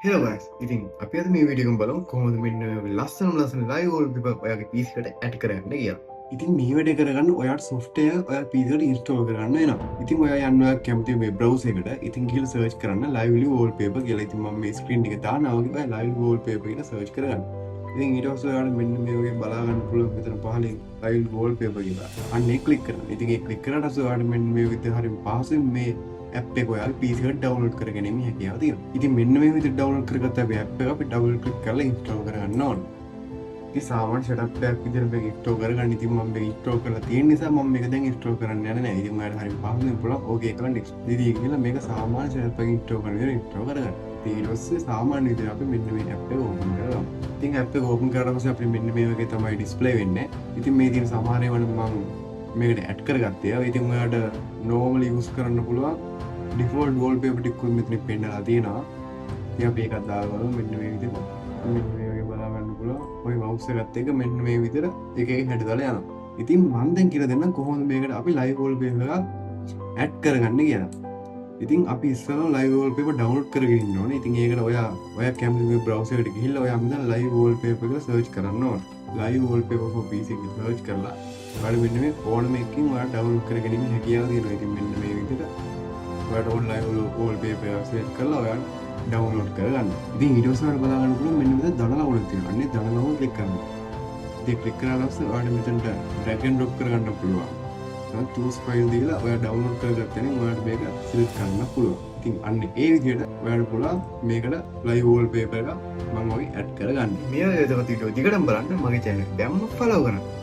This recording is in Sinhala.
Hello guys. ඉතින් අපි අද මේ වීඩියෝ එකෙන් බලමු කොහොමද මෙන්න ලස්සන live wallpaper ඔයාගේ PC එකට ඇඩ් කරගන්න කියලා. ඉතින් මේ වැඩේ කරගන්න ඔයාට software ඔයා PC එකට install කරගන්න වෙනවා. ඉතින් ඔයා යන්න ඔයා කැමති මේ browser එකට ඉතින් ගිහලා search කරන්න lively wallpaper කියලා. ඉතින් මම මේ screen එක දානවා වගේ ඔයා lively wallpaper කියලා search කරගන්න. ඉතින් ඊට පස්සේ ඔයාලට මෙන්න මේ වගේ බලා ගන්න පුළුවන් මෙතන පහලින් lively wallpaper කියලා. අන්න ඒක ක්ලික් කරන්න. ඉතින් ඒක ක්ලික් කරාට පස්සේ ඔයාලට මෙන්න මේ විදිහට හරිය පහසුවෙන් මේ ඇප් එක ඔයාලා PC එකට ඩවුන්ලෝඩ් කරගැනීමේ හැකියාව තියෙනවා. ඉතින් මෙන්න මේ විදිහට ඩවුන්ලෝඩ් කරගත්ත අපි ඇප් එක අපි ඩබල් ක්ලික් කරලා ඉන්ස්ටෝල් කරගන්න ඕන. ඉතින් සාමාන්‍ය සෙටප් එකක් විදිහට මේක ඉන්ස්ටෝල් කරගන්න. ඉතින් මම මේක ඉන්ස්ටෝල් කරලා තියෙන නිසා මම මේක දැන් ඉන්ස්ටෝල් කරන්න යන්නේ නැහැ. ඉතින් ඔයාලට හරිය පහසුවෙන් පුළුවන් ඕකේ කරලා නෙක්ස්ට් ඉතින් කියලා මේක සාමාන්‍ය සෙටප් එකකින් ඉන්ස්ටෝල් කරන විදිහට ඉන්ස්ටෝල් කරගන්න. ඉතින් ඊට පස්සේ සාමාන්‍ය විදිහට අපි මෙන්න මේ ඇප් එක ඕපන් කරගමු. ඉතින් ඇප් එක ඕපන් කරාට පස්සේ අපිට මෙන්න මේ වගේ තමයි ඩිස්ප්ලේ වෙන්නේ. ඉතින් මේ තියෙන සමහර ඒවා මම මේකට ඇඩ් කරගත්තේ. ඉතින් ඔයාලට normally use කරන්න පුළුවන් default wallpaper ටිකකුත් මෙතන පෙන්නලා තියෙනවා. ඉතින් අපි ඒකත් දාලා බලමු මෙන්න මේ විදිහට. මෙන්න මේ වගේ බලා ගන්න පුළුවන්. ඔය mouse එකත් එක්ක මෙන්න මේ විදිහට එක එක හැඩ දාලා යනවා. ඉතින් මම දැන් කියලා දෙන්නම් කොහොමද මේකට අපි live wallpaper එකක් add කරගන්නේ කියලා. ඉතින් අපි ඉස්සෙල්ලා live wallpaper download කරගෙන ඉන්න ඕනේ. ඉතින් ඒකට ඔයා කැමති මේ browser එකට ගිහිල්ලා ඔයා මෙතන live wallpaper කියලා search කරන්න ඕනේ. live wallpaper for PC කියලා search කරලා ඔයාලා මෙන්න මේ ඕනම එකකින් ඔයා download කරගෙන ඉන්න හැකියාව තියෙනවා. ඉතින් මෙන්න මේ විදිහට ඔයාලට online wallpaper set කරලා ඔයාලා download කරගන්න. ඉතින් ඊට පස්සේ ඔයාලට බලා ගන්න පුළුවන් මෙන්න මෙතන දන ලකුණක් තියෙනවා. අන්නේ දන ලකුණ ක්ලික් කරන්න. ඉතින් ක්ලික් කරලා පස්සේ ඔයාලට මෙතනට drag and drop කරගන්න පුළුවන්. දැන් choose file දීලා ඔයා download කරගත්තම ඔයාලට මේක select කරන්න පුළුවන්. ඉතින් අන්න ඒ විදිහට ඔයාලට පුළුවන් මේකට live wallpaper එක මම ඔය add කරගන්න. මේ වගේ විදිහට වීඩියෝ දිගටම බලන්න මගේ channel එක දැම්ම follow කරන්න.